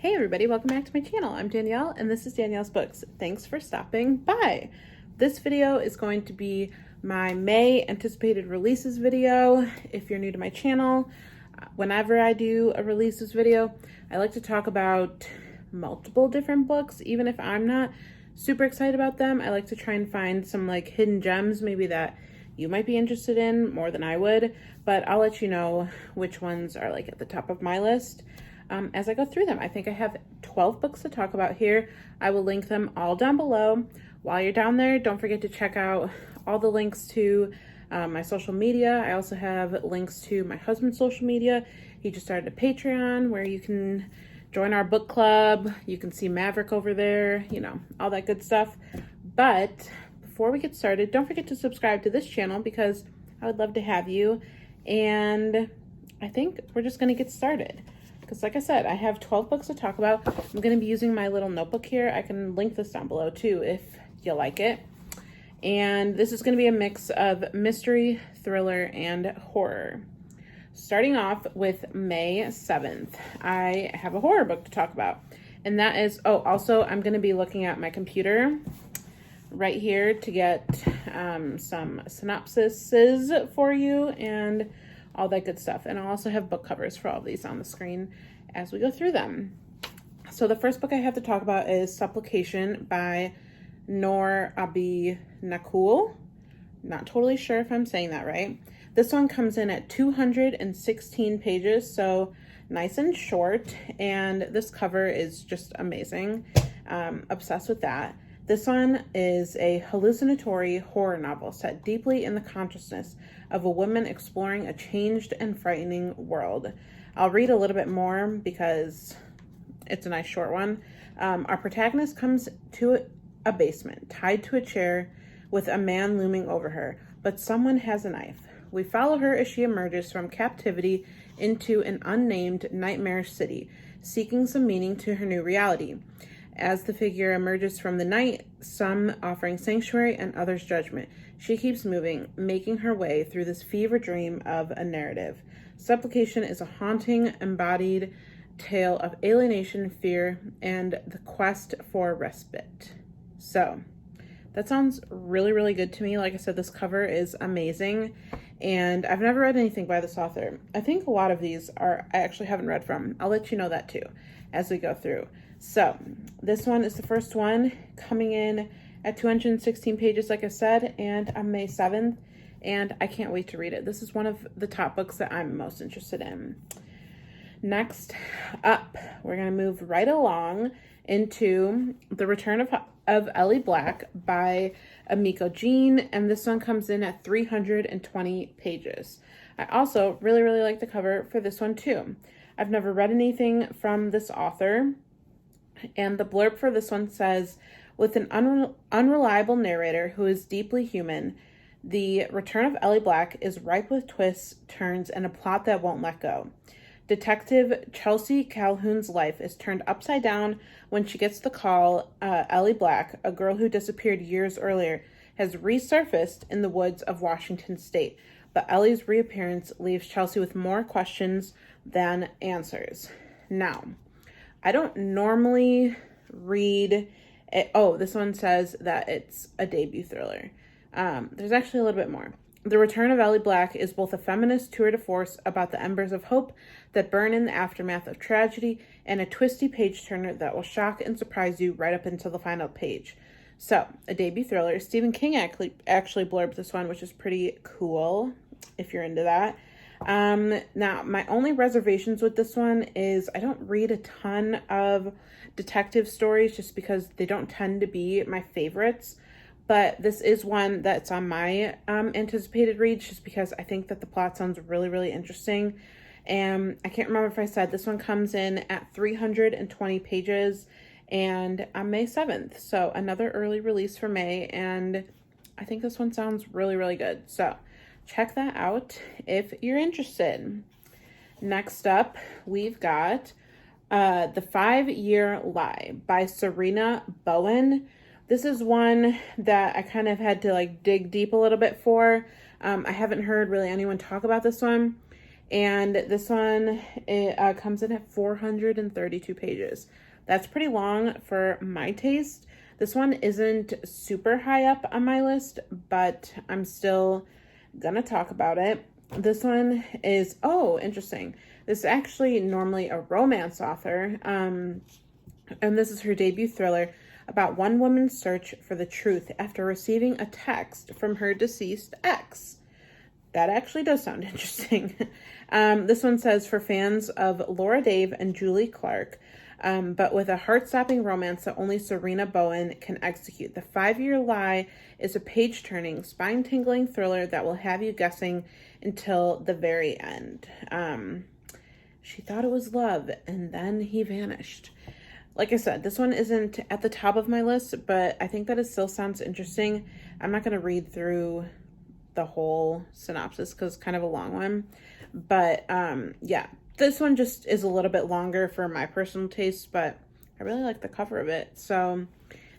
Hey everybody, welcome back to my channel. I'm Danielle and this is Danielle's Books. Thanks for stopping by. This video is going to be my May anticipated releases video. If you're new to my channel, whenever I do a releases video, I like to talk about multiple different books. Even if I'm not super excited about them, I like to try and find some like hidden gems maybe that you might be interested in more than I would, but I'll let you know which ones are like at the top of my list as I go through them. I think I have 12 books to talk about here. I will link them all down below. While you're down there, don't forget to check out all the links to my social media. I also have links to my husband's social media. He just started a Patreon where you can join our book club. You can see Maverick over there, you know, all that good stuff. But before we get started, don't forget to subscribe to this channel because I would love to have you. And I think we're just gonna get started. Because like I said, I have 12 books to talk about. I'm going to be using my little notebook here. I can link this down below too if you like it. And this is going to be a mix of mystery, thriller, and horror. Starting off with May 7th, I have a horror book to talk about. And that is, also I'm going to be looking at my computer right here to get some synopsises for you and all that good stuff. And I'll also have book covers for all of these on the screen as we go through them. So the first book I have to talk about is Supplication by Noor Abi Nakul. Not totally sure if I'm saying that right. This one comes in at 216 pages, so nice and short. And this cover is just amazing. Obsessed with that. This one is a hallucinatory horror novel set deeply in the consciousness of a woman exploring a changed and frightening world. I'll read a little bit more because it's a nice short one. Our protagonist comes to a basement, tied to a chair with a man looming over her, but someone has a knife. We follow her as she emerges from captivity into an unnamed nightmarish city, seeking some meaning to her new reality. As the figure emerges from the night, some offering sanctuary and others judgment, she keeps moving, making her way through this fever dream of a narrative. Supplication is a haunting, embodied tale of alienation, fear, and the quest for respite. So, that sounds really, really good to me. Like I said, this cover is amazing, and I've never read anything by this author. I think a lot of these I actually haven't read from. I'll let you know that too as we go through. So this one is the first one, coming in at 216 pages, like I said, and on May 7th, and I can't wait to read it. This is one of the top books that I'm most interested in. Next up, we're going to move right along into The Return of Ellie Black by Amiko Jean, and this one comes in at 320 pages. I also really, really like the cover for this one too. I've never read anything from this author, and the blurb for this one says, with an unreliable narrator who is deeply human, The Return of Ellie Black is ripe with twists, turns, and a plot that won't let go. Detective Chelsea Calhoun's life is turned upside down when she gets the call Ellie Black, a girl who disappeared years earlier, has resurfaced in the woods of Washington State. But Ellie's reappearance leaves Chelsea with more questions than answers. Now, I don't normally read it. Oh, this one says that it's a debut thriller. There's actually a little bit more. The Return of Ellie Black is both a feminist tour de force about the embers of hope that burn in the aftermath of tragedy and a twisty page-turner that will shock and surprise you right up until the final page. So, a debut thriller. Stephen King actually blurbed this one, which is pretty cool if you're into that. Now, my only reservations with this one is I don't read a ton of detective stories just because they don't tend to be my favorites. But this is one that's on my anticipated reads just because I think that the plot sounds really, really interesting. And I can't remember if I said this one comes in at 320 pages and on May 7th. So another early release for May. And I think this one sounds really, really good. So check that out if you're interested. Next up, we've got The 5-Year Lie by Serena Bowen. This is one that I kind of had to like dig deep a little bit for. I haven't heard really anyone talk about this one. And this one, it comes in at 432 pages. That's pretty long for my taste. This one isn't super high up on my list, but I'm still gonna talk about it. This one is, oh, interesting. This is actually normally a romance author, and this is her debut thriller about one woman's search for the truth after receiving a text from her deceased ex. That actually does sound interesting. This one says, for fans of Laura Dave and Julie Clark, but with a heart-stopping romance that only Serena Bowen can execute. The 5-Year Lie is a page-turning, spine-tingling thriller that will have you guessing until the very end. She thought it was love, and then he vanished. Like I said, this one isn't at the top of my list, but I think that it still sounds interesting. I'm not going to read through the whole synopsis because it's kind of a long one. But yeah, this one just is a little bit longer for my personal taste, but I really like the cover of it. So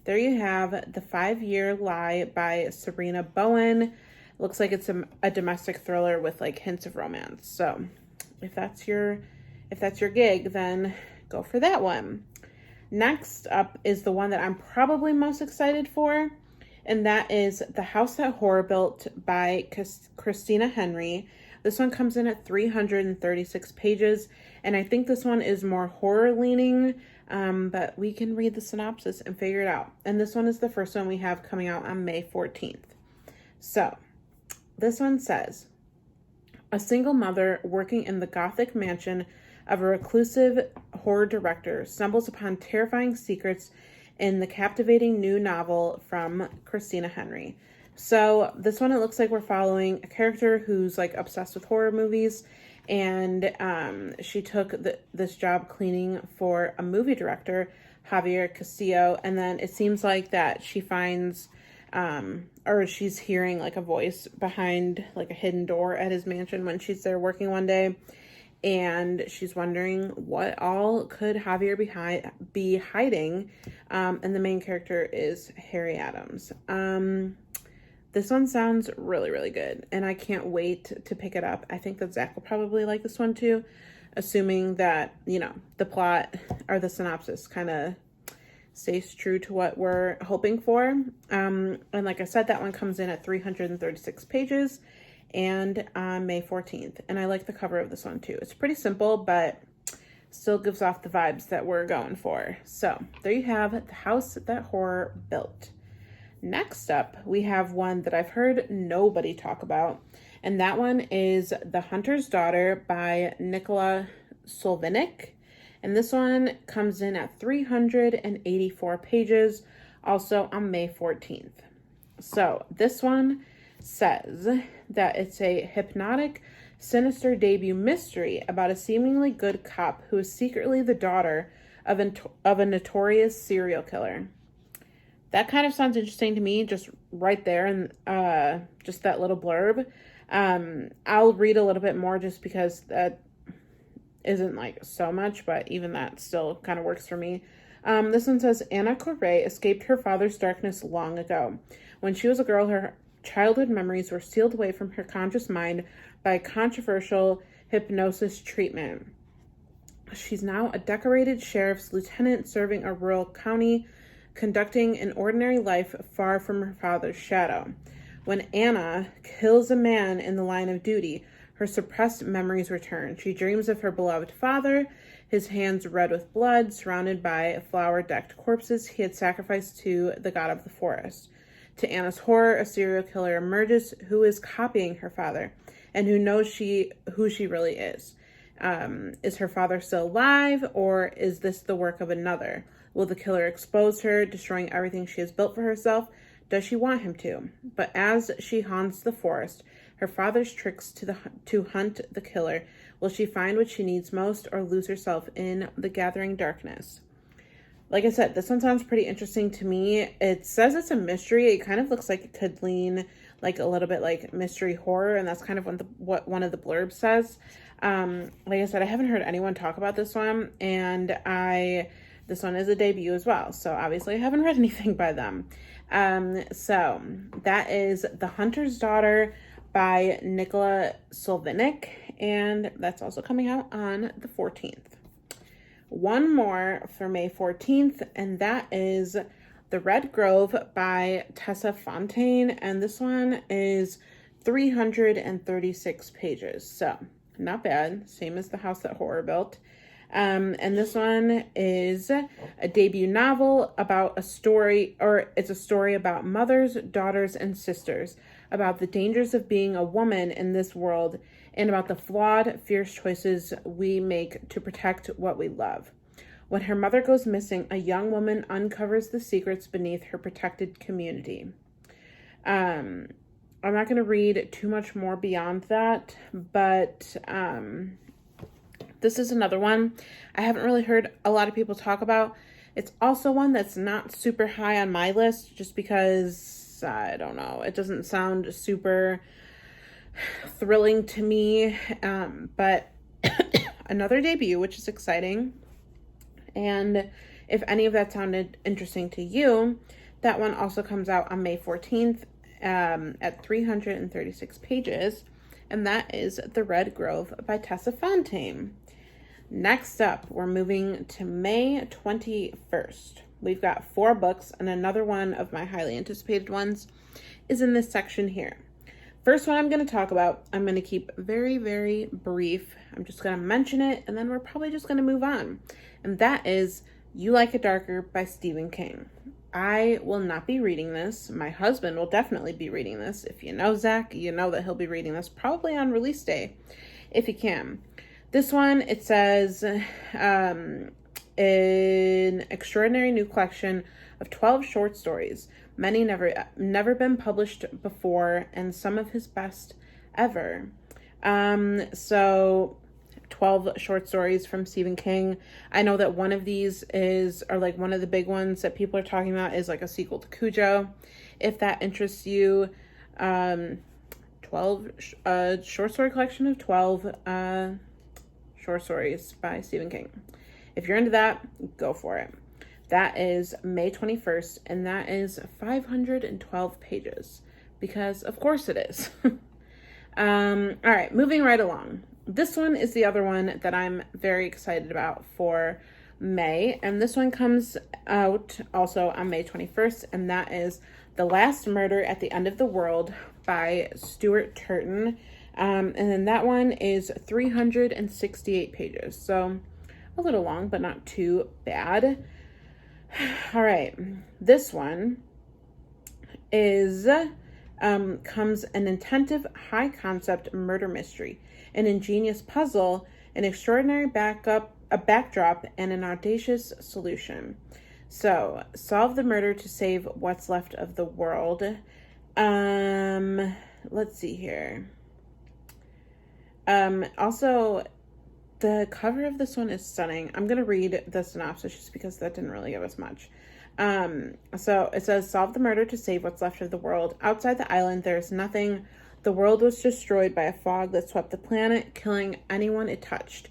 there you have The 5-Year Lie by Serena Bowen. Looks like it's a domestic thriller with like hints of romance. So if that's your gig, then go for that one. Next up is the one that I'm probably most excited for, and that is The House That Horror Built by Christina Henry. This one comes in at 336 pages, and I think this one is more horror leaning, but we can read the synopsis and figure it out. And this one is the first one we have coming out on May 14th. So this one says, a single mother working in the Gothic mansion of a reclusive horror director stumbles upon terrifying secrets in the captivating new novel from Christina Henry. So this one, it looks like we're following a character who's like obsessed with horror movies, and she took this job cleaning for a movie director, Javier Castillo, and then it seems like that she finds or she's hearing like a voice behind like a hidden door at his mansion when she's there working one day. And she's wondering what all could Javier be hiding. And the main character is Harry Adams. This one sounds really, really good. And I can't wait to pick it up. I think that Zach will probably like this one too. Assuming that, you know, the plot or the synopsis kind of stays true to what we're hoping for. And like I said, that one comes in at 336 pages. And on May 14th. And I like the cover of this one too. It's pretty simple, but still gives off the vibes that we're going for. So there you have The House That Horror Built. Next up, we have one that I've heard nobody talk about. And that one is The Hunter's Daughter by Nicola Solvinic. And this one comes in at 384 pages, also on May 14th. So this one says that it's a hypnotic, sinister debut mystery about a seemingly good cop who is secretly the daughter of a notorious serial killer. That kind of sounds interesting to me, just right there, and just that little blurb. I'll read a little bit more just because that isn't like so much, but even that still kind of works for me. This one says, Anna Correa escaped her father's darkness long ago. When she was a girl, her childhood memories were sealed away from her conscious mind by a controversial hypnosis treatment. She's now a decorated sheriff's lieutenant serving a rural county, conducting an ordinary life far from her father's shadow. When Anna kills a man in the line of duty, her suppressed memories return. She dreams of her beloved father, his hands red with blood, surrounded by flower-decked corpses he had sacrificed to the god of the forest. To Anna's horror, a serial killer emerges who is copying her father and who knows who she really is. Is her father still alive, or is this the work of another? Will the killer expose her, destroying everything she has built for herself? Does she want him to? But as she haunts the forest, her father's tricks to hunt the killer, will she find what she needs most or lose herself in the gathering darkness? Like I said, this one sounds pretty interesting to me. It says it's a mystery. It kind of looks like it could lean like a little bit like mystery horror, and that's kind of what one of the blurbs says. Like I said, I haven't heard anyone talk about this one, and this one is a debut as well. So obviously I haven't read anything by them. So that is The Hunter's Daughter by Nicola Solvinic, and that's also coming out on the 14th. One more for May 14th, and that is The Red Grove by Tessa Fontaine, and this one is 336 pages, so not bad, same as The House That Horror Built. And this one is a debut novel about a story, or it's a story about mothers, daughters, and sisters, about the dangers of being a woman in this world, and about the flawed, fierce choices we make to protect what we love. When her mother goes missing, a young woman uncovers the secrets beneath her protected community. I'm not going to read too much more beyond that, but this is another one I haven't really heard a lot of people talk about. It's also one that's not super high on my list just because, I don't know, it doesn't sound super thrilling to me, but another debut, which is exciting. And if any of that sounded interesting to you, that one also comes out on May 14th at 336 pages, and that is The Red Grove by Tessa Fontaine. Next up, we're moving to May 21st. We've got 4 books, and another one of my highly anticipated ones is in this section here. First one I'm going to talk about, I'm going to keep very, very brief. I'm just going to mention it, and then we're probably just going to move on. And that is You Like It Darker by Stephen King. I will not be reading this. My husband will definitely be reading this. If you know Zach, you know that he'll be reading this probably on release day, if he can. This one, it says, an extraordinary new collection of 12 short stories, many never been published before, and some of his best ever. So 12 short stories from Stephen King. I know that one of these or like one of the big ones that people are talking about is like a sequel to Cujo. If that interests you, 12 short story collection of 12 short stories by Stephen King. If you're into that, go for it. That is May 21st, and that is 512 pages, because of course it is. All right, moving right along. This one is the other one that I'm very excited about for May, and this one comes out also on May 21st, and that is The Last Murder at the End of the World by Stuart Turton. And then that one is 368 pages, so a little long, but not too bad. All right, this one is comes an attentive, high-concept murder mystery, an ingenious puzzle, an extraordinary backdrop, and an audacious solution. So, solve the murder to save what's left of the world. Let's see here. Also, the cover of this one is stunning. I'm going to read the synopsis just because that didn't really give us much. So it says, solve the murder to save what's left of the world. Outside the island, there is nothing. The world was destroyed by a fog that swept the planet, killing anyone it touched.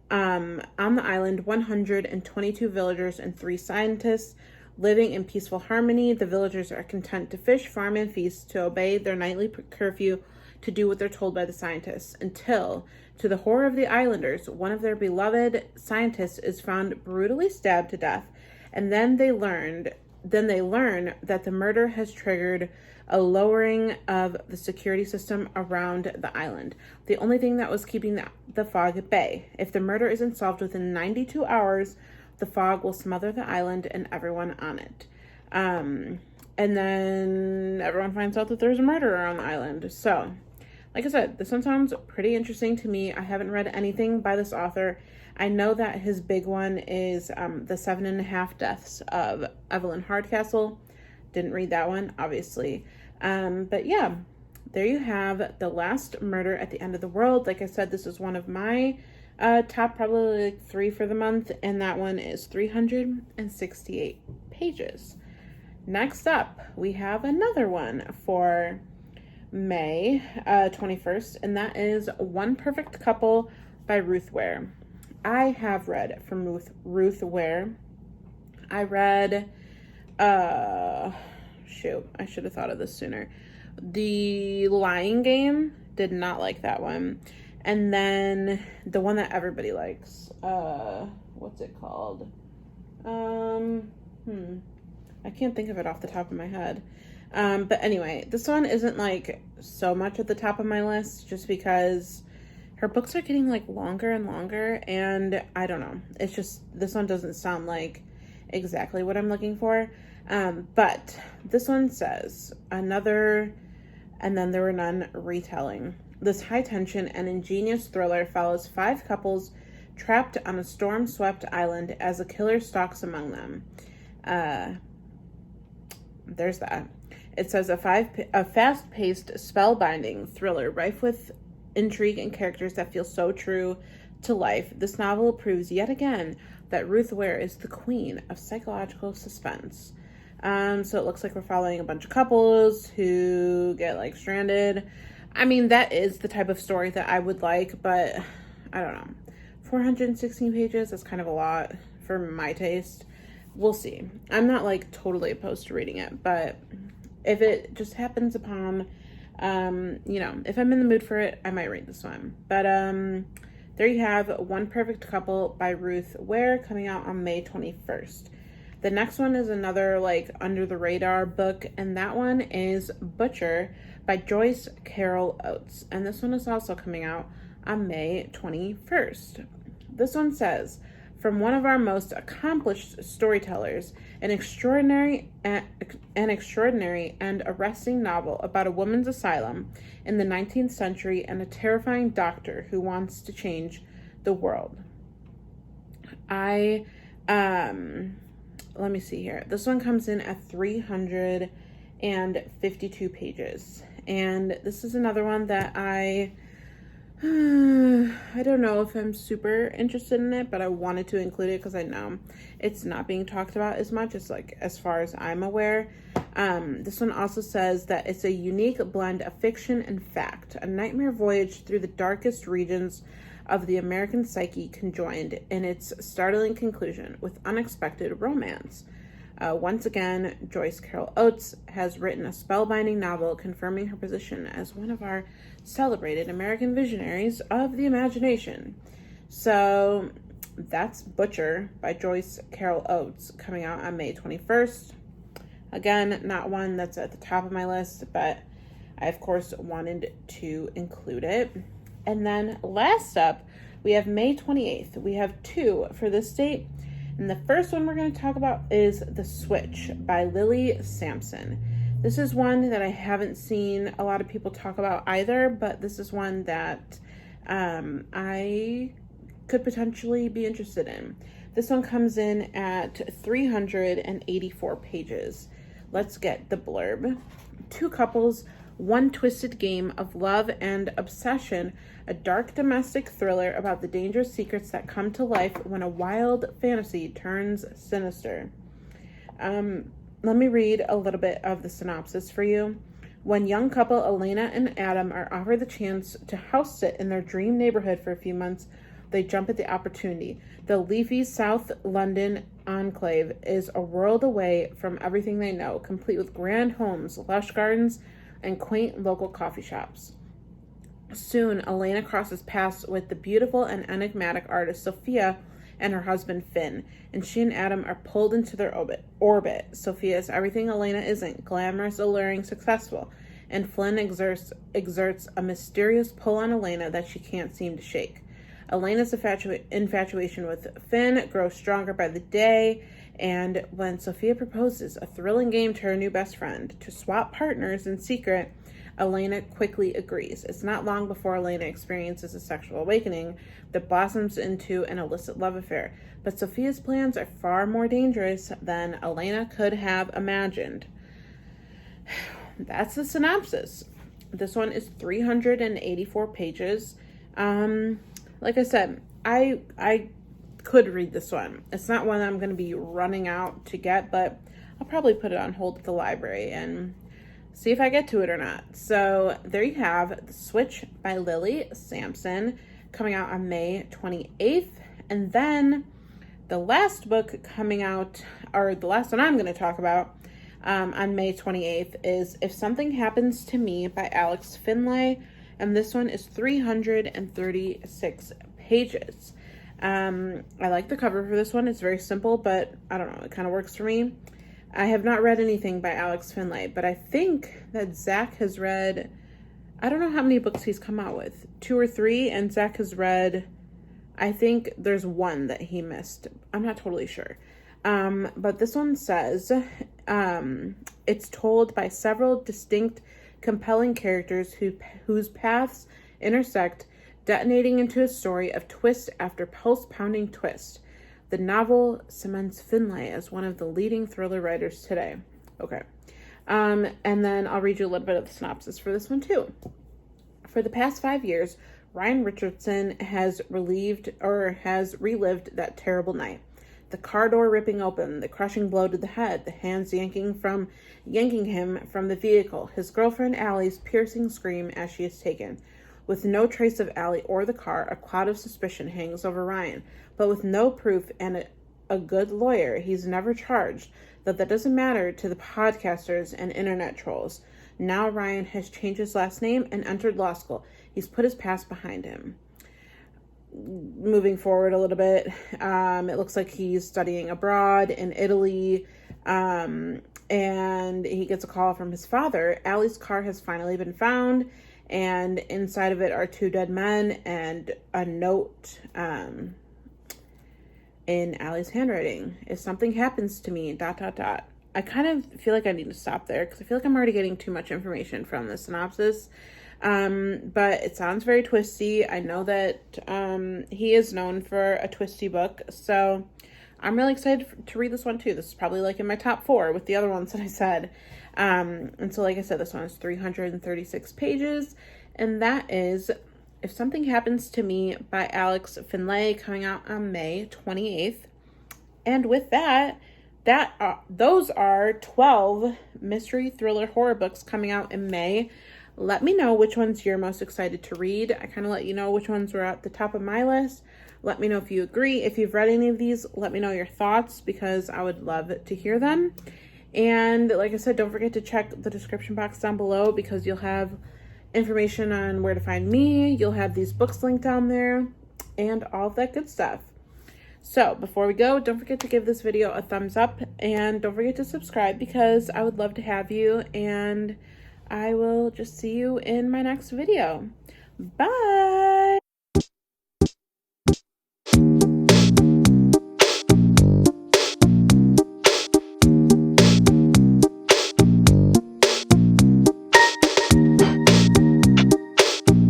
On the island, 122 villagers and 3 scientists living in peaceful harmony. The villagers are content to fish, farm, and feast, to obey their nightly curfew, to do what they're told by the scientists, until, to the horror of the islanders, one of their beloved scientists is found brutally stabbed to death, and then they learn that the murder has triggered a lowering of the security system around the island, the only thing that was keeping the fog at bay. If the murder isn't solved within 92 hours, the fog will smother the island and everyone on it. And then everyone finds out that there's a murderer on the island. So, like I said, this one sounds pretty interesting to me. I haven't read anything by this author. I know that his big one is The 7.5 Deaths of Evelyn Hardcastle. Didn't read that one, obviously. But yeah, there you have The Last Murder at the End of the World. Like I said, this is one of my top probably like 3 for the month, and that one is 368 pages. Next up, we have another one for May 21st, and that is One Perfect Couple by Ruth Ware. I have read from Ruth Ware. I read, shoot, I should have thought of this sooner. The Lying Game, did not like that one. And then the one that everybody likes. What's it called? I can't think of it off the top of my head. But anyway, this one isn't like so much at the top of my list just because her books are getting like longer and longer, and I don't know. It's just, this one doesn't sound like exactly what I'm looking for. But this one says, another And Then There Were None retelling. This high-tension and ingenious thriller follows 5 couples trapped on a storm-swept island as a killer stalks among them. There's that. It says a fast-paced, spellbinding thriller rife with intrigue and characters that feel so true to life. This novel proves yet again that Ruth Ware is the queen of psychological suspense. So it looks like we're following a bunch of couples who get like stranded. I mean, that is the type of story that I would like, but I don't know. 416 pages, that's kind of a lot for my taste. We'll see. I'm not like totally opposed to reading it, but if it just happens upon, if I'm in the mood for it, I might read this one. But there you have One Perfect Couple by Ruth Ware, coming out on May 21st. The next one is another like under the radar book, and that one is Butcher by Joyce Carol Oates. And this one is also coming out on May 21st. This one says, from one of our most accomplished storytellers, an extraordinary and arresting novel about a woman's asylum in the 19th century and a terrifying doctor who wants to change the world. Let me see here. This one comes in at 352 pages. And this is another one that I don't know if I'm super interested in it, but I wanted to include it because I know it's not being talked about as much as like as far as I'm aware. This one also says that it's a unique blend of fiction and fact, a nightmare voyage through the darkest regions of the American psyche conjoined in its startling conclusion with unexpected romance. Once again, Joyce Carol Oates has written a spellbinding novel confirming her position as one of our celebrated American visionaries of the imagination. So that's Butcher by Joyce Carol Oates, coming out on May 21st. Again, not one that's at the top of my list, but I of course wanted to include it. And then last up, we have May 28th. We have 2 for this date. And the first one we're going to talk about is The Switch by Lily Sampson. This is one that I haven't seen a lot of people talk about either, but this is one that I could potentially be interested in. This one comes in at 384 pages. Let's get the blurb. 2 couples, one twisted game of love and obsession, a dark domestic thriller about the dangerous secrets that come to life when a wild fantasy turns sinister. Let me read a little bit of the synopsis for you. When young couple Elena and Adam are offered the chance to house sit in their dream neighborhood for a few months, they jump at the opportunity. The leafy South London enclave is a world away from everything they know, complete with grand homes, lush gardens, and quaint local coffee shops. Soon, Elena crosses paths with the beautiful and enigmatic artist Sophia and her husband Finn, and she and Adam are pulled into their orbit. Sophia is everything Elena isn't, glamorous, alluring, successful, and Flynn exerts a mysterious pull on Elena that she can't seem to shake. Elena's infatuation with Finn grows stronger by the day, and when Sophia proposes a thrilling game to her new best friend to swap partners in secret, Elena quickly agrees. It's not long before Elena experiences a sexual awakening that blossoms into an illicit love affair. But Sophia's plans are far more dangerous than Elena could have imagined. That's the synopsis. This one is 384 pages. Like I said, I could read this one. It's not one I'm going to be running out to get, but I'll probably put it on hold at the library and see if I get to it or not. So there you have The Switch by Lily Sampson, coming out on May 28th. And then the last book coming out, or the last one I'm going to talk about on May 28th, is If Something Happens to Me by Alex Finlay. and this one is 336 pages. I like the cover for this one. It's very simple, but I don't know, it kind of works for me. I have not read anything by Alex Finlay, but I think that Zach has read, I don't know how many books he's come out with, 2 or 3, and Zach has read, I think there's one that he missed. I'm not totally sure. But this one says, it's told by several distinct, compelling characters whose paths intersect, detonating into a story of twist after pulse-pounding twist. The novel cements Finlay as one of the leading thriller writers today. Okay. And then I'll read you a little bit of the synopsis for this one too. For the past 5 years, Ryan Richardson has relived that terrible night. The car door ripping open, the crushing blow to the head, the hands yanking him from the vehicle, his girlfriend Allie's piercing scream as she is taken. With no trace of Allie or the car, a cloud of suspicion hangs over Ryan. But with no proof and a good lawyer, he's never charged. That doesn't matter to the podcasters and internet trolls. Now Ryan has changed his last name and entered law school. He's put his past behind him. Moving forward a little bit, it looks like he's studying abroad in Italy, and he gets a call from his father. Allie's car has finally been found, and inside of it are 2 dead men and a note in Allie's handwriting. If something happens to me, ... I kind of feel like I need to stop there because I feel like I'm already getting too much information from the synopsis. But it sounds very twisty. I know that he is known for a twisty book, so I'm really excited to read this one too. This is probably like in my top 4 with the other ones that I said. And so like I said, this one is 336 pages, and that is If Something Happens to Me by Alex Finlay, coming out on May 28th. And with those are 12 mystery thriller horror books coming out in May. Let me know which ones you're most excited to read. I kind of let you know which ones were at the top of my list. Let me know if you agree. If you've read any of these, let me know your thoughts because I would love to hear them. And like I said, don't forget to check the description box down below because you'll have information on where to find me. You'll have these books linked down there and all of that good stuff. So before we go, don't forget to give this video a thumbs up and don't forget to subscribe because I would love to have you, and I will just see you in my next video. Bye!